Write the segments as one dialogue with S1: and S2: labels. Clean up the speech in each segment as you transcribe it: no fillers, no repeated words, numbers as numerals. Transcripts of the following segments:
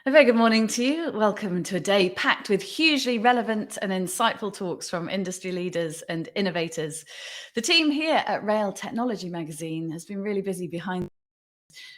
S1: A very good morning to you. Welcome to a day packed with hugely relevant and insightful talks from industry leaders and innovators. The team here at Rail Technology magazine has been really busy behind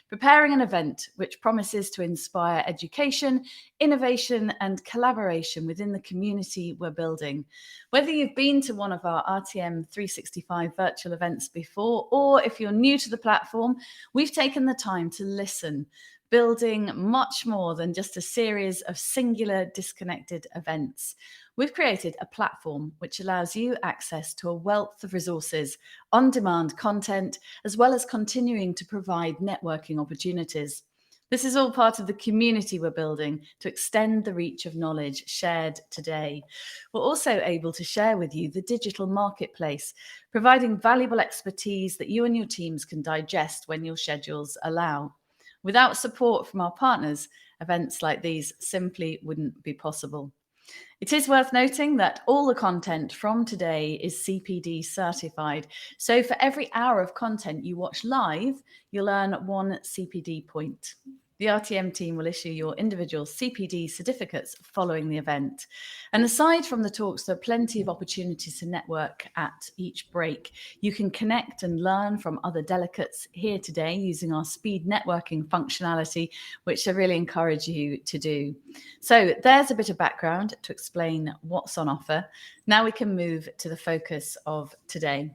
S1: preparing an event which promises to inspire education, innovation, and collaboration within the community we're building. Whether you've been to one of our RTM 365 virtual events before, or if you're new to the platform, we've taken the time to listen, building much more than just a series of singular disconnected events. We've created a platform which allows you access to a wealth of resources, on-demand content, as well as continuing to provide networking opportunities. This is all part of the community we're building to extend the reach of knowledge shared today. We're also able to share with you the digital marketplace, providing valuable expertise that you and your teams can digest when your schedules allow. Without support from our partners, events like these simply wouldn't be possible. It is worth noting that all the content from today is CPD certified. So for every hour of content you watch live, you'll earn 1 CPD point. The RTM team will issue your individual CPD certificates following the event. And aside from the talks, there are plenty of opportunities to network at each break. You can connect and learn from other delegates here today using our speed networking functionality, which I really encourage you to do. So there's a bit of background to explain what's on offer. Now we can move to the focus of today.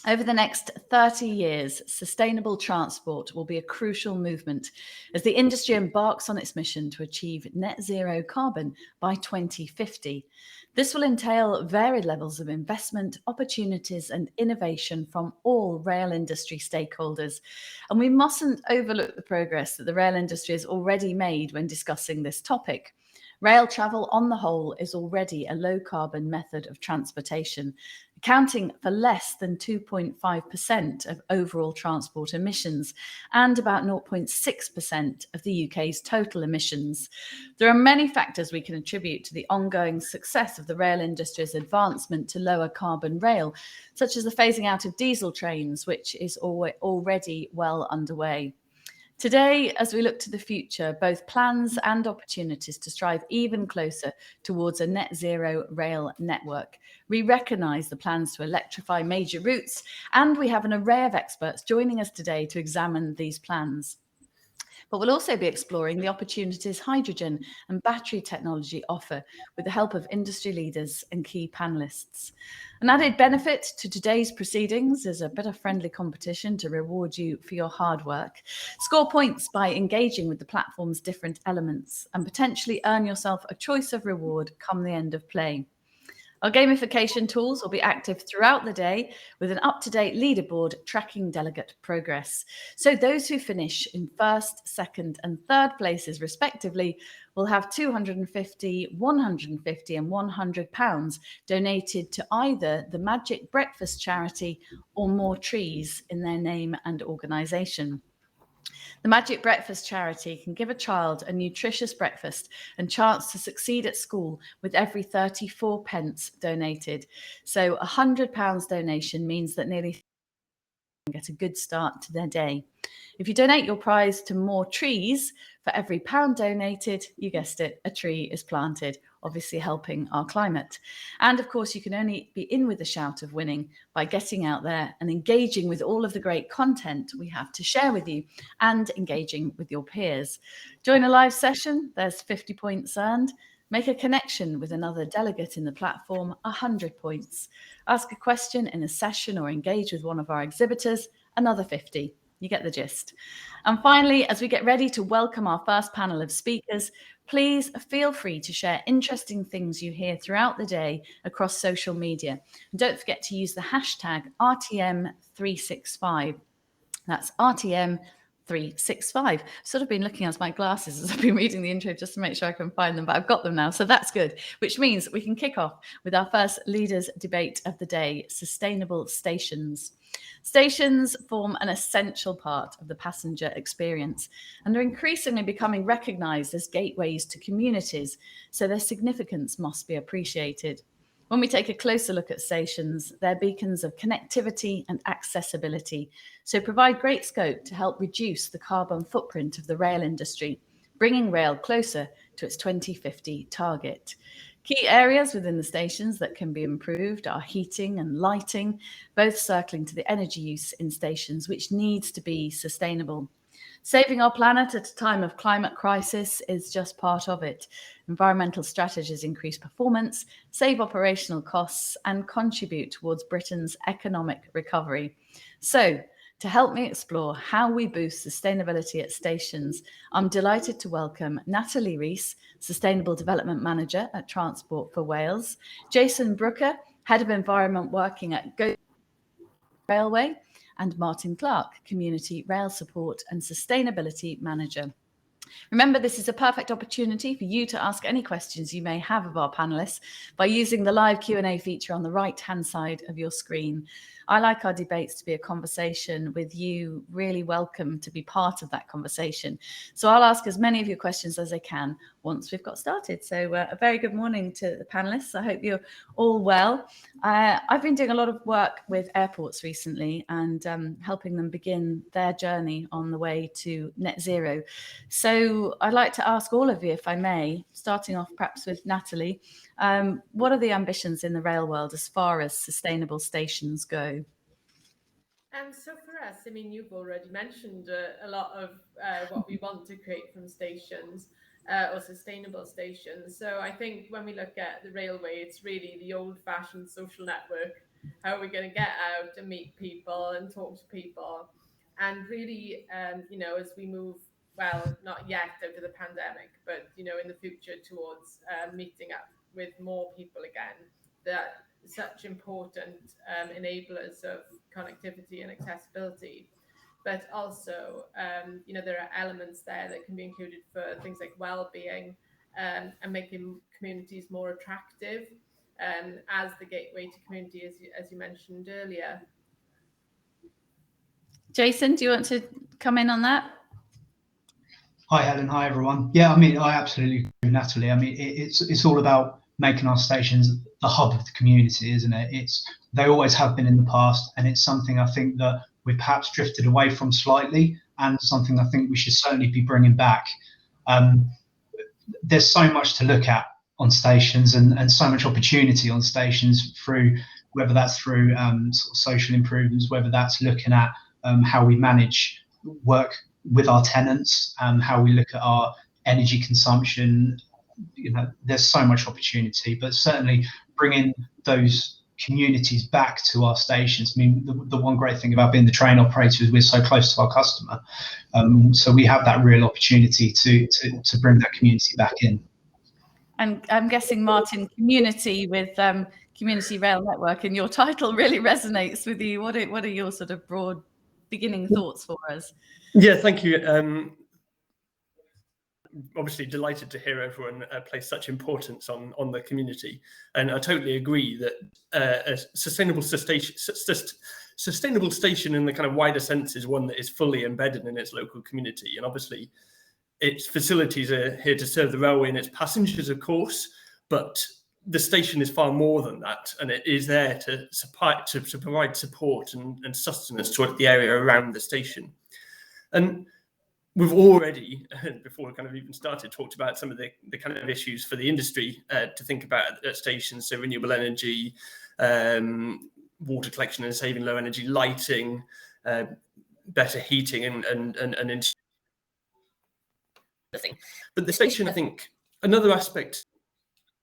S1: Over the next 30 years, sustainable transport will be a crucial movement as the industry embarks on its mission to achieve net zero carbon by 2050. This will entail varied levels of investment, opportunities, and innovation from all rail industry stakeholders. And we mustn't overlook the progress that the rail industry has already made when discussing this topic. Rail travel on the whole is already a low carbon method of transportation, accounting for less than 2.5% of overall transport emissions and about 0.6% of the UK's total emissions. There are many factors we can attribute to the ongoing success of the rail industry's advancement to lower carbon rail, such as the phasing out of diesel trains, which is already well underway. Today, as we look to the future, both plans and opportunities to strive even closer towards a net zero rail network. We recognise the plans to electrify major routes, and we have an array of experts joining us today to examine these plans. But we'll also be exploring the opportunities hydrogen and battery technology offer with the help of industry leaders and key panellists. An added benefit to today's proceedings is a bit of friendly competition to reward you for your hard work. Score points by engaging with the platform's different elements and potentially earn yourself a choice of reward come the end of play. Our gamification tools will be active throughout the day with an up-to-date leaderboard tracking delegate progress. So those who finish in first, second and third places respectively will have £250, £150 and £100 donated to either the Magic Breakfast charity or More Trees in their name and organisation. The Magic Breakfast charity can give a child a nutritious breakfast and chance to succeed at school with every 34 pence donated. So £100 donation means that nearly get a good start to their day. If you donate your prize to More Trees, for every £1 donated, you guessed it, a tree is planted, obviously helping our climate. And of course, you can only be in with the shout of winning by getting out there and engaging with all of the great content we have to share with you and engaging with your peers. Join a live session, there's 50 points earned. Make a connection with another delegate in the platform, 100 points. Ask a question in a session or engage with one of our exhibitors, another 50. You get the gist. And finally, as we get ready to welcome our first panel of speakers, please feel free to share interesting things you hear throughout the day across social media. And don't forget to use the hashtag RTM365. That's RTM365. Sort of been looking at my glasses as I've been reading the intro just to make sure I can find them, but I've got them now, so that's good, which means we can kick off with our first leaders debate of the day, sustainable stations. Stations form an essential part of the passenger experience and are increasingly becoming recognised as gateways to communities, so their significance must be appreciated. When we take a closer look at stations, they're beacons of connectivity and accessibility, so provide great scope to help reduce the carbon footprint of the rail industry, bringing rail closer to its 2050 target. Key areas within the stations that can be improved are heating and lighting, both circling to the energy use in stations, which needs to be sustainable. Saving our planet at a time of climate crisis is just part of it. Environmental strategies increase performance, save operational costs, and contribute towards Britain's economic recovery. So, to help me explore how we boost sustainability at stations, I'm delighted to welcome Natalie Rees, Sustainable Development Manager at Transport for Wales, Jason Brooker, Head of Environment working at Govia Railway, and Martin Clarke, Community Rail Support and Sustainability Manager. Remember, this is a perfect opportunity for you to ask any questions you may have of our panelists by using the live Q&A feature on the right-hand side of your screen. I like our debates to be a conversation with you. Really welcome to be part of that conversation. So I'll ask as many of your questions as I can once we've got started. So a very good morning to the panelists. I hope you're all well. I've been doing a lot of work with airports recently and helping them begin their journey on the way to net zero. So I'd like to ask all of you, if I may, starting off perhaps with Natalie, what are the ambitions in the rail world as far as sustainable stations go?
S2: So for us, I mean, you've already mentioned a lot of what we want to create from stations or sustainable stations. So I think when we look at the railway, it's really the old-fashioned social network. How are we going to get out and meet people and talk to people? And really, as we move, well, not yet out of the pandemic, but, in the future towards meeting up with more people again, that such important enablers of connectivity and accessibility. But also, there are elements there that can be included for things like well-being and making communities more attractive as the gateway to community, as you mentioned earlier.
S1: Jason, do you want to come in on that?
S3: Hi, Helen. Hi, everyone. Yeah, I mean, I absolutely agree with Natalie. I mean, it's all about making our stations the hub of the community, isn't it? They always have been in the past, and it's something I think that we've perhaps drifted away from slightly, and something I think we should certainly be bringing back. There's so much to look at on stations, and so much opportunity on stations through whether that's through sort of social improvements, whether that's looking at how we manage work with our tenants, how we look at our energy consumption. There's so much opportunity, but certainly bringing those communities back to our stations. I mean, the one great thing about being the train operator is we're so close to our customer, so we have that real opportunity to bring that community back in.
S1: And I'm guessing, Martin, community with Community Rail Network, and your title really resonates with you. What are your sort of broad beginning thoughts for us?
S4: Yeah, thank you. Obviously delighted to hear everyone place such importance on the community, and I totally agree that a sustainable station in the kind of wider sense is one that is fully embedded in its local community, and obviously its facilities are here to serve the railway and its passengers, of course, but the station is far more than that, and it is there to provide support and sustenance to the area around the station. And we've already, before we kind of even started, talked about some of the kind of issues for the industry to think about at stations, so renewable energy, water collection and saving, low energy lighting, better heating and but the station, I think, another aspect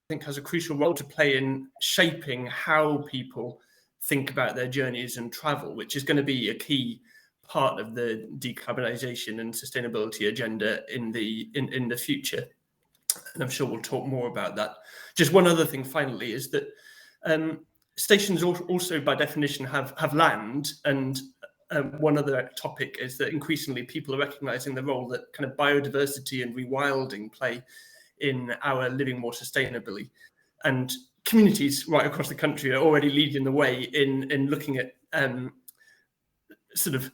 S4: I think has a crucial role to play in shaping how people think about their journeys and travel, which is going to be a key part of the decarbonisation and sustainability agenda in the future. And I'm sure we'll talk more about that. Just one other thing finally is that stations also by definition have land, and one other topic is that increasingly people are recognising the role that kind of biodiversity and rewilding play in our living more sustainably. And communities right across the country are already leading the way in looking at sort of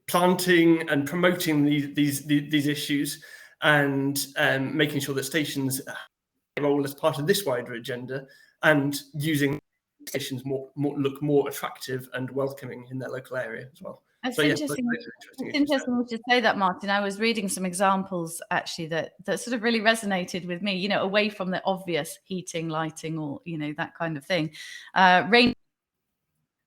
S4: planting and promoting these issues, and making sure that stations have a role as part of this wider agenda. and using stations look more attractive and welcoming in their local area as well.
S1: It's
S4: So
S1: interesting. It's interesting to say that, Martin. I was reading some examples actually that sort of really resonated with me. You know, away from the obvious heating, lighting, or that kind of thing. Rain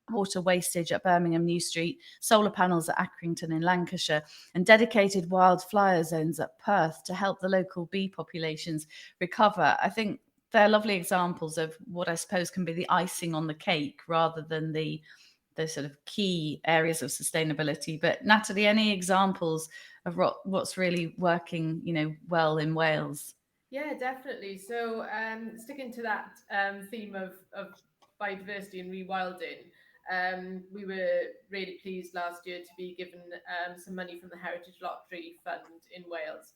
S1: water wastage at Birmingham New Street, solar panels at Accrington in Lancashire, and dedicated wildflower zones at Perth to help the local bee populations recover. I think they're lovely examples of what I suppose can be the icing on the cake rather than the sort of key areas of sustainability. But Natalie, any examples of what's really working, well in Wales?
S2: Yeah, definitely. So sticking to that theme of biodiversity and rewilding, we were really pleased last year to be given some money from the Heritage Lottery Fund in Wales.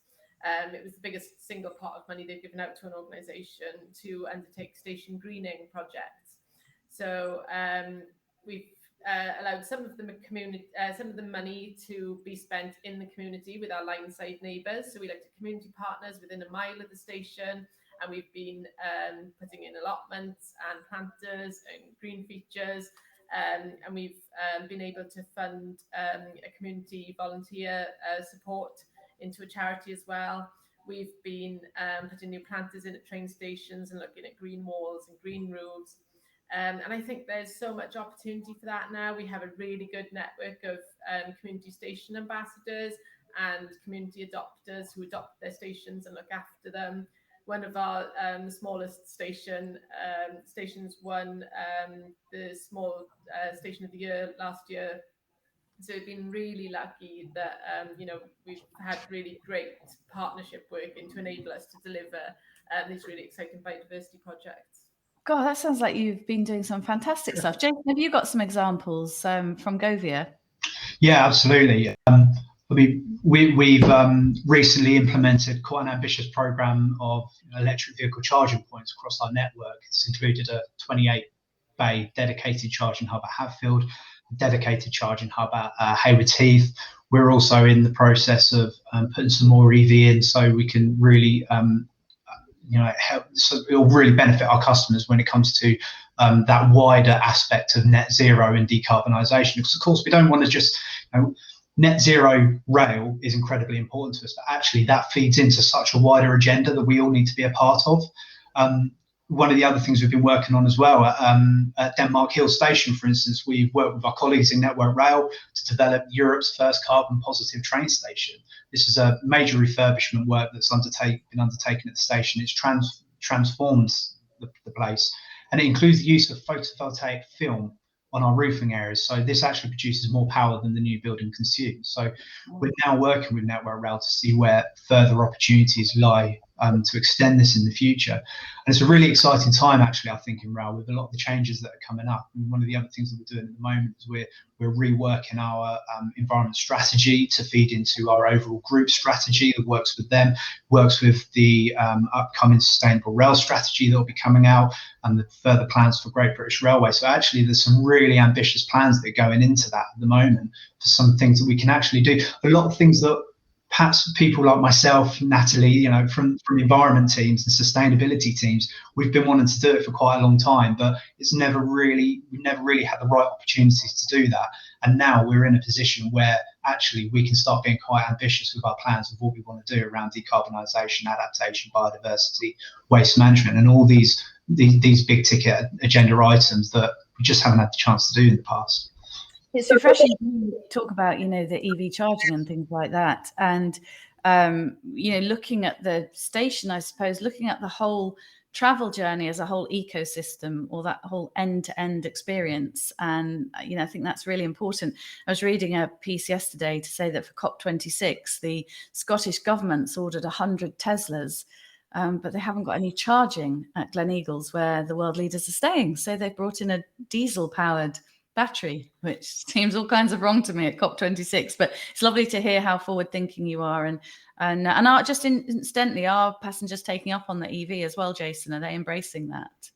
S2: It was the biggest single pot of money they've given out to an organisation to undertake station greening projects. So we've allowed some of the money to be spent in the community with our line-side neighbours. So we looked at community partners within a mile of the station, and we've been putting in allotments and planters and green features, and we've been able to fund a community volunteer support into a charity as well. We've been putting new planters in at train stations and looking at green walls and green roofs. And I think there's so much opportunity for that now. We have a really good network of community station ambassadors and community adopters who adopt their stations and look after them. One of our smallest stations won the small station of the year last year. So we've been really lucky that we've had really great partnership working to enable us to deliver these really exciting biodiversity projects.
S1: God, that sounds like you've been doing some fantastic stuff. Jason, have you got some examples from Govia?
S3: Yeah, absolutely. I mean, we've recently implemented quite an ambitious program of electric vehicle charging points across our network. It's included a 28-bay dedicated charging hub at Hatfield, a dedicated charging hub at Haywards Heath. We're also in the process of putting some more EV in, so we can really help, so it'll really benefit our customers when it comes to that wider aspect of net zero and decarbonisation. Because of course we don't want to just, net zero rail is incredibly important to us, but actually that feeds into such a wider agenda that we all need to be a part of. One of the other things we've been working on as well at Denmark Hill Station, for instance, we've worked with our colleagues in Network Rail to develop Europe's first carbon positive train station. This is a major refurbishment work that's been undertaken at the station. It's transformed the place, and it includes the use of photovoltaic film on our roofing areas. So this actually produces more power than the new building consumes. So we're now working with Network Rail to see where further opportunities lie to extend this in the future. And it's a really exciting time, actually, I think, in rail with a lot of the changes that are coming up. And one of the other things that we're doing at the moment is we're reworking our environment strategy to feed into our overall group strategy that works with them, works with the upcoming sustainable rail strategy that will be coming out, and the further plans for Great British Railway. So actually there's some really ambitious plans that are going into that at the moment for some things that we can actually do. A lot of things that perhaps people like myself, Natalie, from environment teams and sustainability teams, we've been wanting to do it for quite a long time, but we've never really had the right opportunities to do that. And now we're in a position where actually we can start being quite ambitious with our plans of what we want to do around decarbonisation, adaptation, biodiversity, waste management, and all these big ticket agenda items that we just haven't had the chance to do in the past.
S1: It's refreshing to talk about, the EV charging and things like that. And, looking at the station, I suppose, looking at the whole travel journey as a whole ecosystem, or that whole end-to-end experience. And, I think that's really important. I was reading a piece yesterday to say that for COP26, the Scottish government's ordered 100 Teslas, but they haven't got any charging at Gleneagles, where the world leaders are staying. So they've brought in a diesel-powered battery, which seems all kinds of wrong to me at COP26, but it's lovely to hear how forward thinking you are. And are just incidentally, are passengers taking up on the EV as well, Jason? Are they embracing that?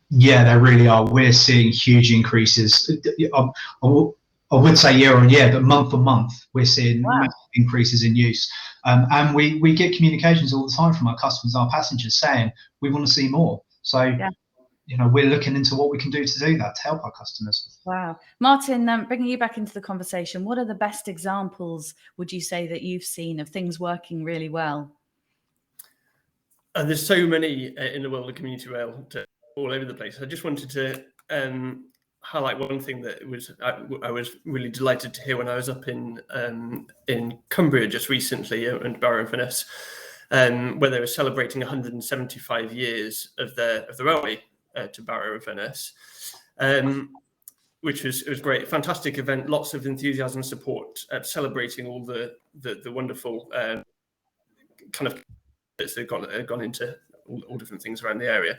S3: Yeah, they really are. We're seeing huge increases. I would say year on year, but month on month, we're seeing massive increases in use. And we get communications all the time from our customers, our passengers, saying we want to see more. So we're looking into what we can do to help our customers.
S1: Wow. Martin, bringing you back into the conversation, what are the best examples, would you say, that you've seen of things working really well?
S4: There's so many in the world of community rail all over the place. I just wanted to highlight one thing that I was really delighted to hear when I was up in Cumbria just recently, and Barrow-in-Furness, where they were celebrating 175 years of the railway to Barrow-in-Furness, which was great, fantastic event, lots of enthusiasm and support at celebrating all the wonderful kind of that they've gone into all different things around the area.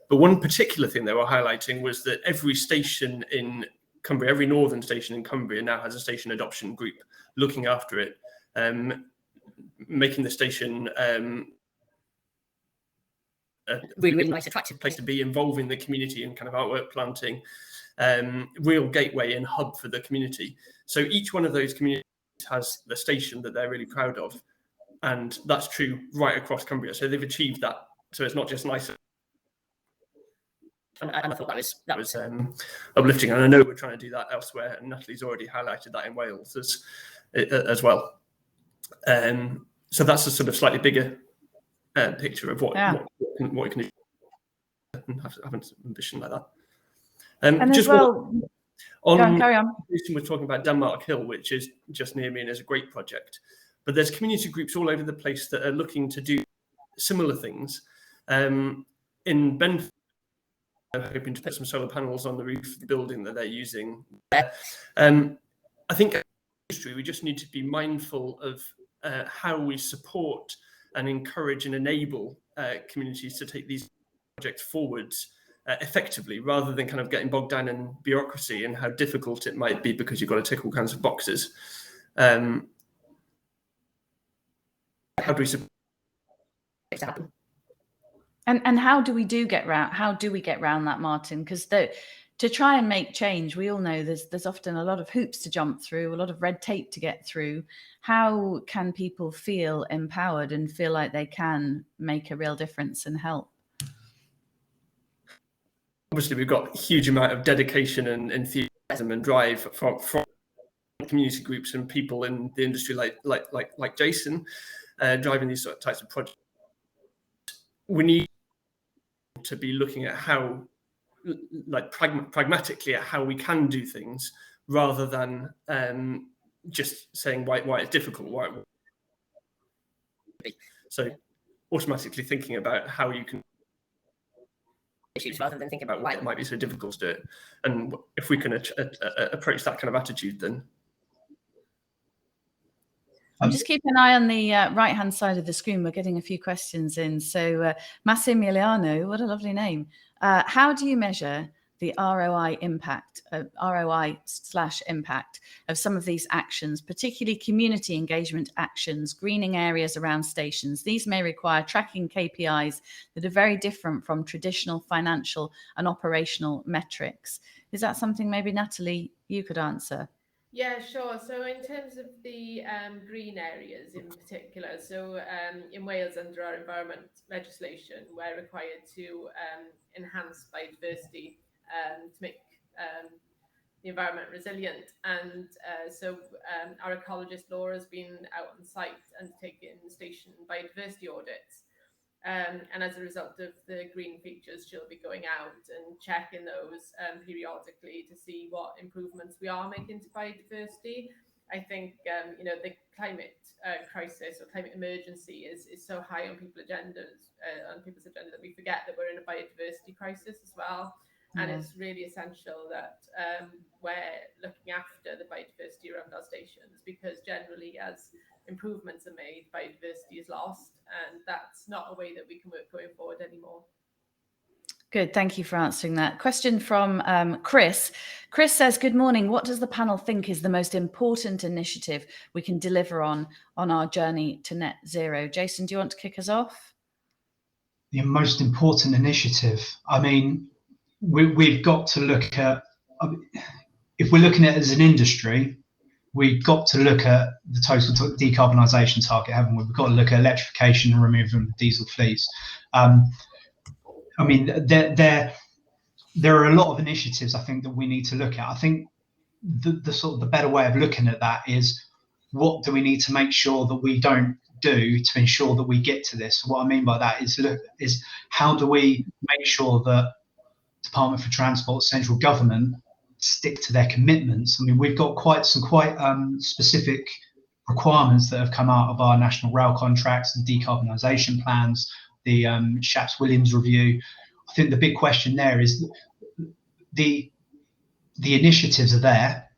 S4: But one particular thing they were highlighting was that every station in Cumbria, every northern station in Cumbria now has a station adoption group looking after it, making the station a really nice, attractive place to be, involving the community in kind of artwork planting, real gateway and hub for the community. So each one of those communities has the station that they're really proud of. And that's true right across Cumbria. So they've achieved that. So it's not just nice. And I thought that was uplifting. And I know we're trying to do that elsewhere. And Natalie's already highlighted that in Wales as well. So that's a sort of slightly bigger picture of what you can do and have an ambition like that.
S1: And just as well, carry on.
S4: We're talking about Denmark Hill, which is just near me and is a great project. But there's community groups all over the place that are looking to do similar things. In Benford, they're hoping to put some solar panels on the roof of the building that they're using. I think as an industry, we just need to be mindful of how we support and encourage and enable communities to take these projects forwards effectively, rather than kind of getting bogged down in bureaucracy and how difficult it might be because you've got to tick all kinds of boxes. How do we support it to happen?
S1: And how do we get round that, Martin? Because to try and make change, we all know there's often a lot of hoops to jump through, a lot of red tape to get through. How can people feel empowered and feel like they can make a real difference and help?
S4: Obviously, we've got a huge amount of dedication and enthusiasm and drive from community groups and people in the industry, like Jason, driving these types of projects. We need to be looking at how, pragmatically, at how we can do things, rather than just saying why it's difficult. So, automatically thinking about how you can issues, rather than thinking about why it might be so difficult to do it. And if we can approach that kind of attitude, then.
S1: Just keep an eye on the right-hand side of the screen. We're getting a few questions in. So Massimiliano, what a lovely name. How do you measure the ROI/impact of some of these actions, particularly community engagement actions, greening areas around stations? These may require tracking KPIs that are very different from traditional financial and operational metrics. Is that something maybe, Natalie, you could answer?
S2: Yeah, sure. So in terms of the green areas in particular, so in Wales, under our environment legislation, we're required to enhance biodiversity to make the environment resilient. And so our ecologist Laura has been out on site undertaking station biodiversity audits. And as a result of the green features, she'll be going out and checking those periodically to see what improvements we are making to biodiversity. I think the climate crisis or climate emergency is so high on people's agenda that we forget that we're in a biodiversity crisis as well. And it's really essential that we're looking after the biodiversity around our stations, because generally, as improvements are made, biodiversity is lost, and that's not a way that we can work going forward anymore.
S1: Good, thank you for answering that. Question from Chris. Chris says, good morning. What does the panel think is the most important initiative we can deliver on our journey to net zero? Jason, do you want to kick us off?
S3: The most important initiative, I mean, we've got to look at, if we're looking at it as an industry, we've got to look at the total decarbonisation target, haven't we? We've got to look at electrification and removing diesel fleets. I mean, there are a lot of initiatives I think that we need to look at. I think the sort of the better way of looking at that is, what do we need to make sure that we don't do to ensure that we get to this? What I mean by that is how do we make sure that Department for Transport, central government, stick to their commitments? I mean, we've got quite specific requirements that have come out of our national rail contracts and decarbonisation plans, the Shapps-Williams review. I think the big question there is the initiatives are there.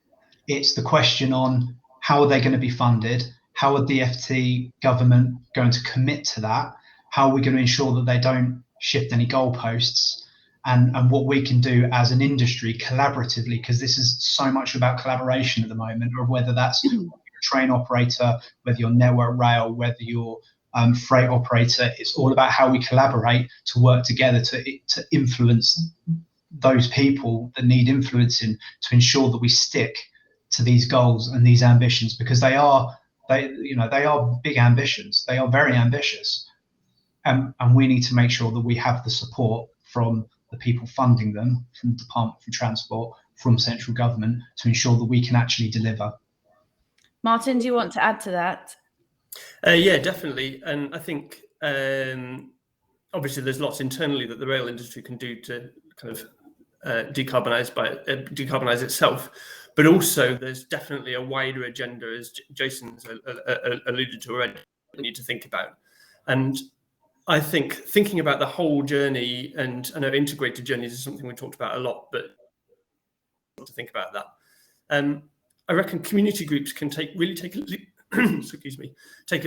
S3: It's the question on how are they going to be funded? How are DfT government going to commit to that? How are we going to ensure that they don't shift any goalposts? And what we can do as an industry collaboratively, because this is so much about collaboration at the moment, or whether that's a train operator, whether you're network rail, whether you're freight operator, it's all about how we collaborate to work together to influence those people that need influencing, to ensure that we stick to these goals and these ambitions, because they are big ambitions. They are very ambitious, and we need to make sure that we have the support from the people funding them, from the Department for Transport, from central government, to ensure that we can actually deliver.
S1: Martin, do you want to add to that?
S4: Yeah, definitely. And I think obviously there's lots internally that the rail industry can do to kind of decarbonise itself, but also there's definitely a wider agenda, as Jason's alluded to already, we need to think about. And I think thinking about the whole journey, and I know integrated journeys is something we talked about a lot, but to think about that. I reckon community groups can take a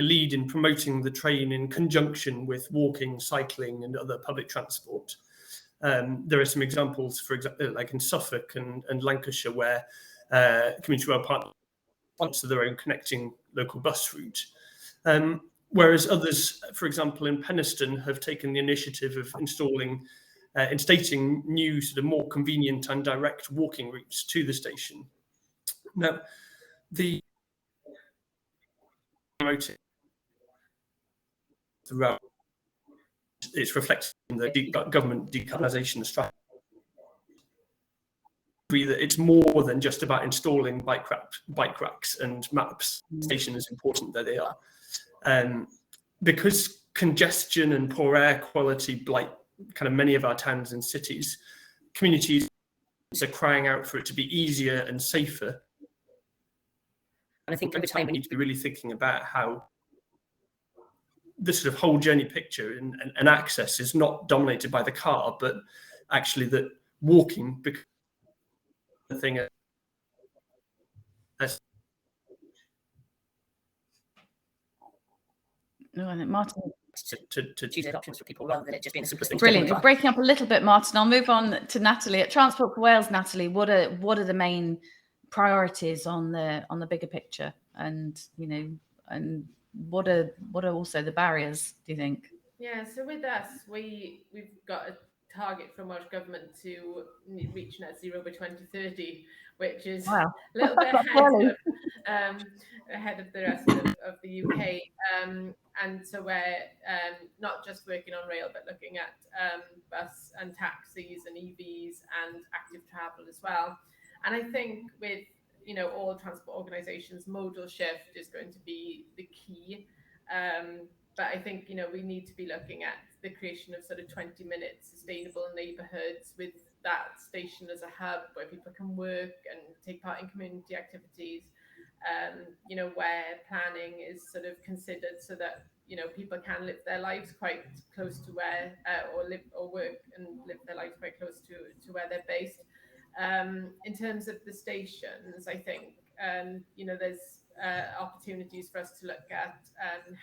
S4: lead in promoting the train in conjunction with walking, cycling, and other public transport. There are some examples, for example, like in Suffolk and Lancashire, where community rail partners sponsor their own connecting local bus route. Whereas others, for example, in Penistone, have taken the initiative of instating new, sort of more convenient and direct walking routes to the station. Now, the it's reflected in the government decarbonisation strategy. That it's more than just about installing bike racks and maps. Station is important that they are. Because congestion and poor air quality blight kind of many of our towns and cities, communities are crying out for it to be easier and safer. And I think over time we need to be really thinking about how this sort of whole journey picture and access is not dominated by the car, but actually that walking becomes the thing.
S1: No, I think Martin.
S4: To choose those options for people rather than it just being a simplistic.
S1: Brilliant. You're breaking up a little bit, Martin. I'll move on to Natalie at Transport for Wales. Natalie, what are the main priorities on the bigger picture, and and what are also the barriers, do you think?
S2: Yeah, so with us, we've got a target from Welsh Government to reach net zero by 2030, which is a little bit ahead of the rest of the UK. And so we're not just working on rail, but looking at bus and taxis and EVs and active travel as well. And I think with all transport organisations, modal shift is going to be the key. But I think we need to be looking at the creation of sort of 20-minute sustainable neighbourhoods with that station as a hub where people can work and take part in community activities. Where planning is sort of considered so that people can live their lives quite close to where or live or work and live their lives quite close to where they're based. In terms of the stations, I think there's opportunities for us to look at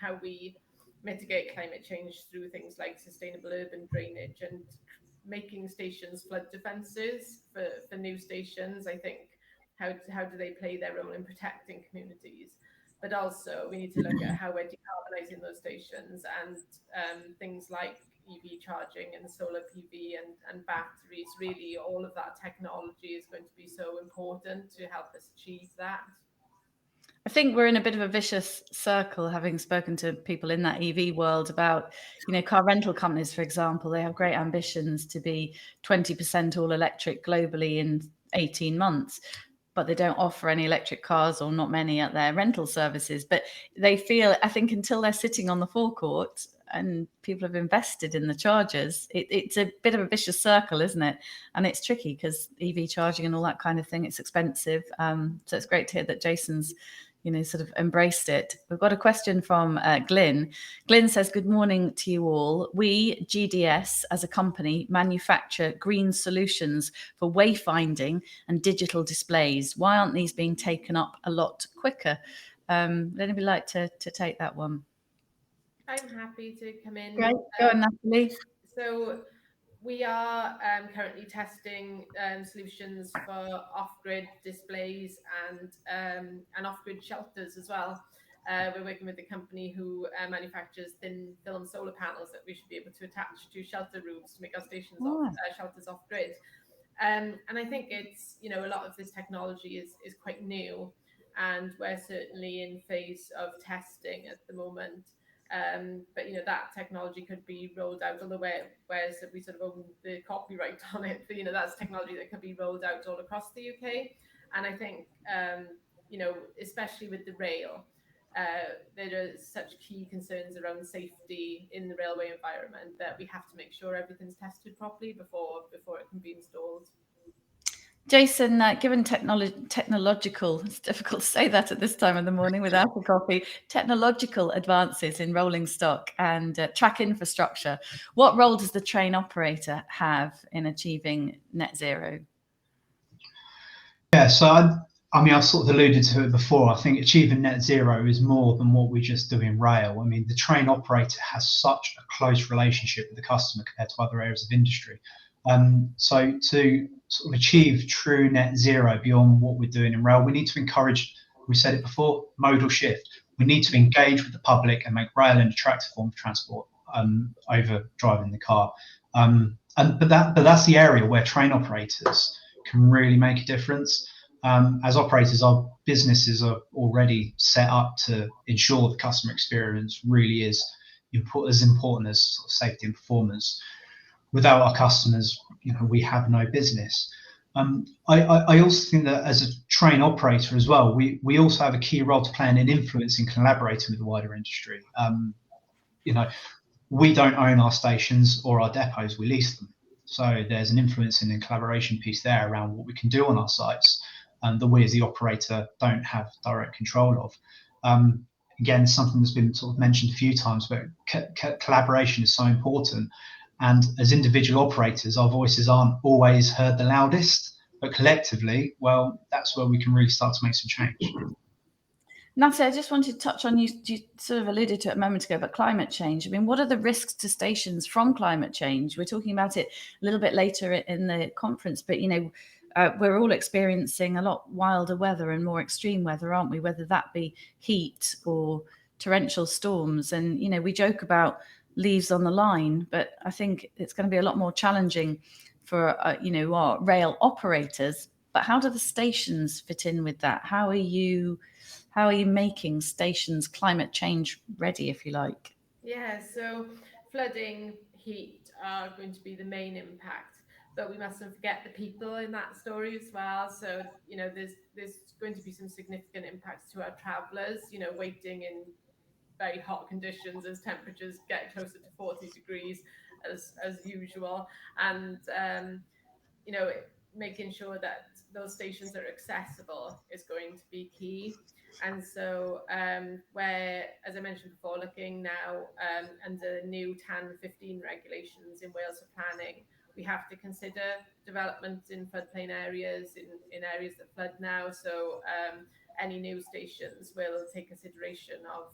S2: how we mitigate climate change through things like sustainable urban drainage and making stations flood defences for new stations. I think how do they play their role in protecting communities? But also we need to look at how we're decarbonising those stations and things like EV charging and solar PV and batteries. Really, all of that technology is going to be so important to help us achieve that.
S1: I think we're in a bit of a vicious circle, having spoken to people in that EV world about, car rental companies, for example. They have great ambitions to be 20% all electric globally in 18 months, but they don't offer any electric cars, or not many, at their rental services. But they feel, I think, until they're sitting on the forecourt and people have invested in the chargers, it's a bit of a vicious circle, isn't it? And it's tricky because EV charging and all that kind of thing, it's expensive. So it's great to hear that Jason's sort of embraced it. We've got a question from Glyn. Glyn says, good morning to you all. We, GDS, as a company, manufacture green solutions for wayfinding and digital displays. Why aren't these being taken up a lot quicker? Anybody like to take that one?
S2: I'm happy to come in.
S1: Great. Go on, Natalie.
S2: So we are currently testing solutions for off-grid displays and off-grid shelters as well. We're working with a company who manufactures thin film solar panels that we should be able to attach to shelter roofs to make our stations shelters off-grid. And I think it's, a lot of this technology is quite new, and we're certainly in phase of testing at the moment. But that technology could be rolled out, although whereas we sort of own the copyright on it, but that's technology that could be rolled out all across the UK. And I think especially with the rail, there are such key concerns around safety in the railway environment that we have to make sure everything's tested properly before it can be installed.
S1: Jason, given technological, it's difficult to say that at this time of the morning without a coffee, technological advances in rolling stock and track infrastructure, what role does the train operator have in achieving net zero?
S3: Yeah, so I've sort of alluded to it before. I think achieving net zero is more than what we just do in rail. I mean, the train operator has such a close relationship with the customer compared to other areas of industry. So to sort of achieve true net zero beyond what we're doing in rail, we need to encourage, we said it before, modal shift. We need to engage with the public and make rail an attractive form of transport over driving the car. But that's the area where train operators can really make a difference. As operators, our businesses are already set up to ensure the customer experience really is as important as sort of safety and performance. Without our customers, we have no business. I also think that as a train operator as well, we also have a key role to play in influencing, collaborating with the wider industry. We don't own our stations or our depots, we lease them. So there's an influencing and collaboration piece there around what we can do on our sites that we as the operator don't have direct control of. Again, something that's been sort of mentioned a few times, but collaboration is so important. And as individual operators, our voices aren't always heard the loudest, but collectively, well, that's where we can really start to make some change.
S1: Natalie, I just wanted to touch on, you sort of alluded to it a moment ago, but climate change. I mean, what are the risks to stations from climate change? We're talking about it a little bit later in the conference, but, we're all experiencing a lot wilder weather and more extreme weather, aren't we? Whether that be heat or torrential storms. And, we joke about leaves on the line, but I think it's going to be a lot more challenging for, our rail operators. But how do the stations fit in with that? How are you making stations climate change ready, if you like?
S2: Yeah, so flooding, heat are going to be the main impact, but we mustn't forget the people in that story as well. So, there's going to be some significant impacts to our travellers, waiting in very hot conditions as temperatures get closer to 40 degrees as usual. And, making sure that those stations are accessible is going to be key. And so we're, as I mentioned before, looking now under new TAN 15 regulations in Wales for planning. We have to consider development in floodplain areas, in areas that flood now. So any new stations will take consideration of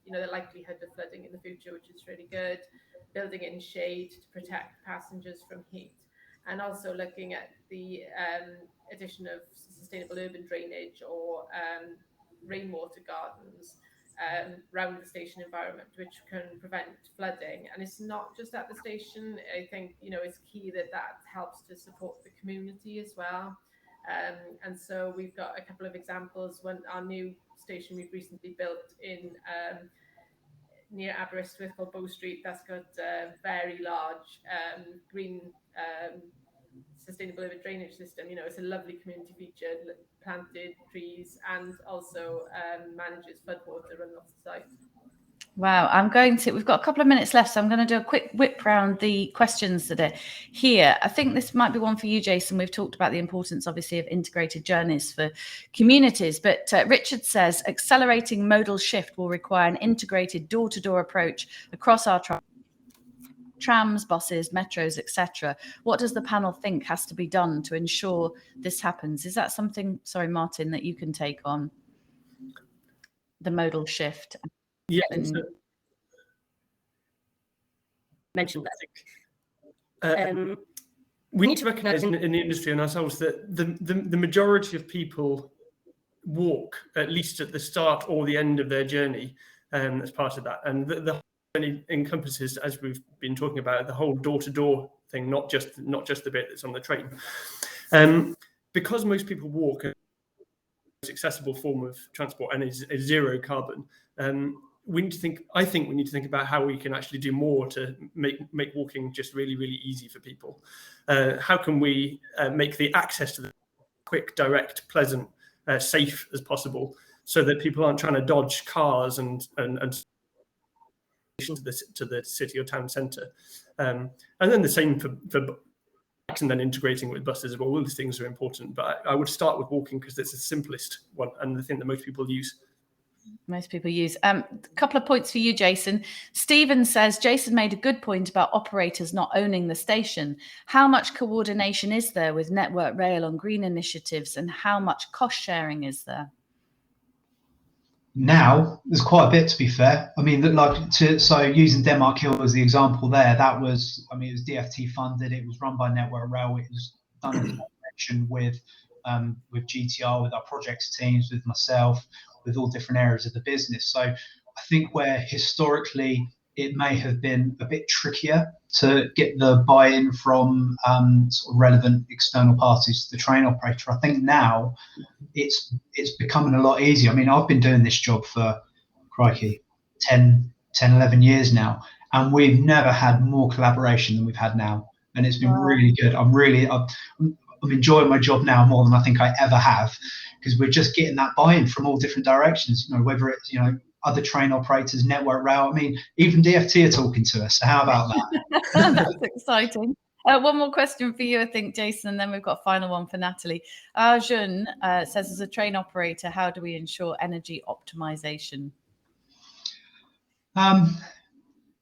S2: the likelihood of flooding in the future, which is really good. Building in shade to protect passengers from heat. And also looking at the addition of sustainable urban drainage or rainwater gardens around the station environment, which can prevent flooding. And it's not just at the station. I think, it's key that helps to support the community as well. And so we've got a couple of examples. When our new station we've recently built in near Aberystwyth called Bow Street, that's got a very large green sustainable drainage system. You know, it's a lovely community feature, planted trees, and also manages floodwater runoff the site.
S1: Wow, we've got a couple of minutes left, so I'm going to do a quick whip round the questions that are here. I think this might be one for you, Jason. We've talked about the importance, obviously, of integrated journeys for communities, but Richard says accelerating modal shift will require an integrated door-to-door approach across our trams, buses, metros, etc. What does the panel think has to be done to ensure this happens? Is that something, sorry, Martin, that you can take on, the modal shift?
S4: Yeah,
S5: mentioned that.
S4: We need to recognise in the industry and ourselves that the majority of people walk at least at the start or the end of their journey as part of that, and the journey encompasses, as we've been talking about, the whole door-to-door thing, not just the bit that's on the train. Because most people walk, a most accessible form of transport and is zero carbon. I think we need to think about how we can actually do more to make walking just really, really easy for people. How can we make the access to the quick, direct, pleasant, safe as possible, so that people aren't trying to dodge cars and to the city or town centre. And then the same for and then integrating with buses as well. All these things are important, but I would start with walking because it's the simplest one and the thing that most people use. A couple of points for you, Jason. Stephen says, Jason made a good point about operators not owning the station. How much coordination is there with Network Rail on green initiatives, and how much cost sharing is there?
S3: Now, there's quite a bit, to be fair. I mean, so using Denmark Hill as the example there, it was DFT funded, it was run by Network Rail, it was done in connection with GTR, with our projects teams, with myself, with all different areas of the business. So I think where historically it may have been a bit trickier to get the buy-in from sort of relevant external parties to the train operator, I think now it's becoming a lot easier. I mean, I've been doing this job for, crikey, 10, 11 years now, and we've never had more collaboration than we've had now. And it's been really good. I'm enjoying my job now more than I think I ever have, because we're just getting that buy-in from all different directions, whether it's, other train operators, Network Rail. I mean, even DFT are talking to us. So how about that?
S1: That's exciting. One more question for you, I think, Jason, and then we've got a final one for Natalie. Arjun says, as a train operator, how do we ensure energy optimization?
S3: I'm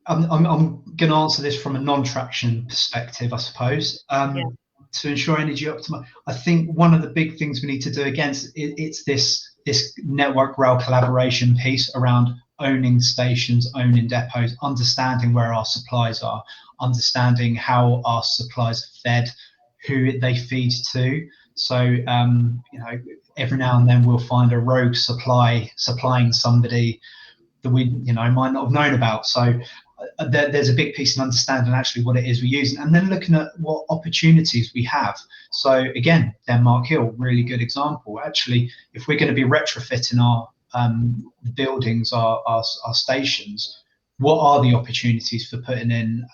S3: going to answer this from a non-traction perspective, I suppose. To ensure energy optimization, I think one of the big things we need to do it's this Network Rail collaboration piece around owning stations, owning depots, understanding where our supplies are, understanding how our supplies are fed, who they feed to. So every now and then we'll find a rogue supplying somebody that we might not have known about. So there's a big piece in understanding actually what it is we're using, and then looking at what opportunities we have. So again, Denmark Hill, really good example. Actually, if we're going to be retrofitting our buildings, our stations, what are the opportunities for putting in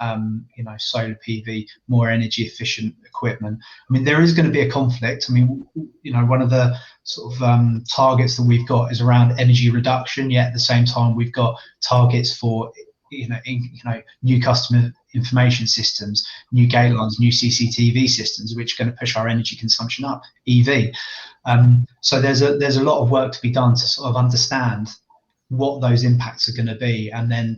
S3: solar PV, more energy efficient equipment? I mean, there is going to be a conflict. I mean, one of the sort of targets that we've got is around energy reduction, yet at the same time we've got targets for new customer information systems, new gate lines, new CCTV systems, which are going to push our energy consumption up, EV. So there's a lot of work to be done to sort of understand what those impacts are going to be, and then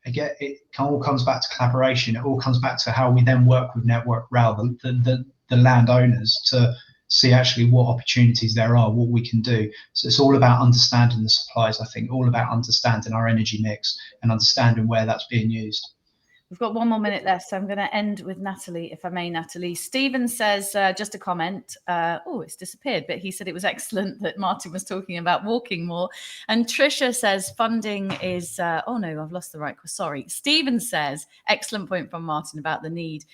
S3: again, it all comes back to collaboration. It all comes back to how we then work with Network Rail, the landowners, to see actually what opportunities there are, what we can do. So it's all about understanding the supplies, I think, all about understanding our energy mix and understanding where that's being used.
S1: We've got 1 more minute left, so I'm going to end with Natalie, if I may, Natalie. Stephen says, just a comment, it's disappeared, but he said it was excellent that Martin was talking about walking more. And Tricia says funding is, oh no, I've lost the right, sorry. Stephen says, excellent point from Martin about the need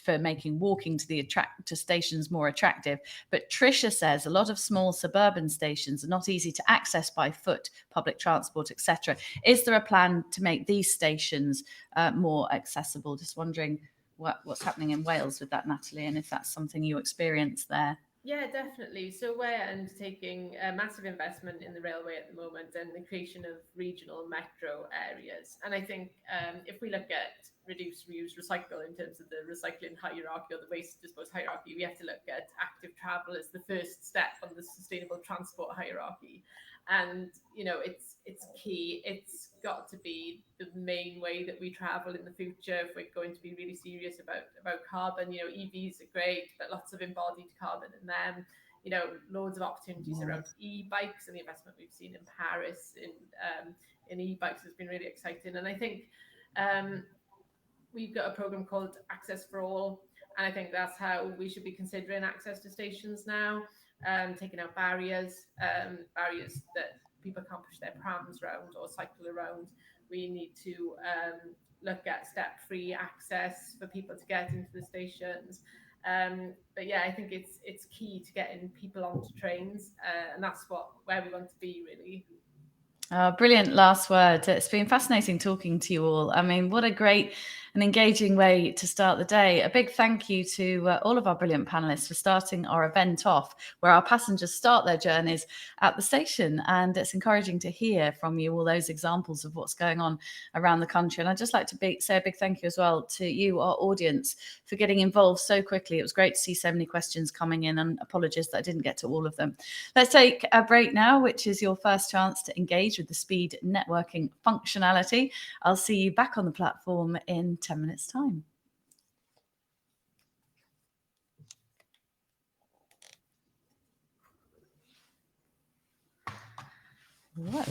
S1: for making walking to stations more attractive. But Tricia says a lot of small suburban stations are not easy to access by foot, public transport, etc. Is there a plan to make these stations more accessible? Just wondering what's happening in Wales with that, Natalie, and if that's something you experience there.
S2: Yeah, definitely. So we're undertaking a massive investment in the railway at the moment and the creation of regional metro areas. And I think if we look at reduce, reuse, recycle in terms of the recycling hierarchy or the waste dispose hierarchy, we have to look at active travel as the first step on the sustainable transport hierarchy. And it's key. It's got to be the main way that we travel in the future if we're going to be really serious about carbon. EVs are great, but lots of embodied carbon in them. Loads of opportunities around e-bikes, and the investment we've seen in Paris in e-bikes has been really exciting. And I think we've got a program called Access for All, and I think that's how we should be considering access to stations now. Taking out barriers that people can't push their prams around or cycle around. We need to look at step-free access for people to get into the stations. But yeah, I think it's key to getting people onto trains, and that's where we want to be, really.
S1: Brilliant last word. It's been fascinating talking to you all. I mean, what a great and engaging way to start the day. A big thank you to all of our brilliant panelists for starting our event off, where our passengers start their journeys at the station. And it's encouraging to hear from you all those examples of what's going on around the country. And I'd just like to say a big thank you as well to you, our audience, for getting involved so quickly. It was great to see so many questions coming in, and apologies that I didn't get to all of them. Let's take a break now, which is your first chance to engage with the speed networking functionality. I'll see you back on the platform in 10 minutes time. What?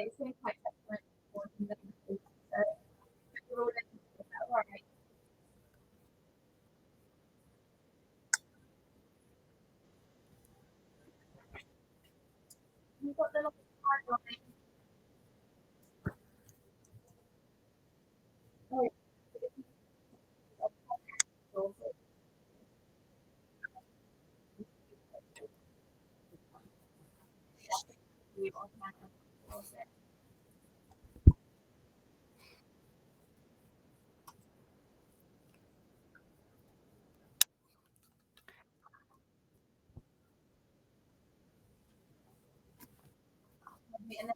S6: It's been quite excellent. We're all right. We've got the and then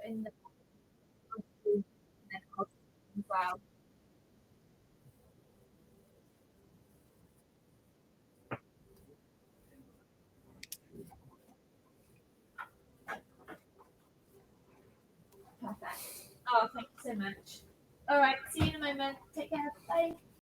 S6: in the as well. Perfect. Oh, thank you so much. All right, see you in a moment. Take care. Bye.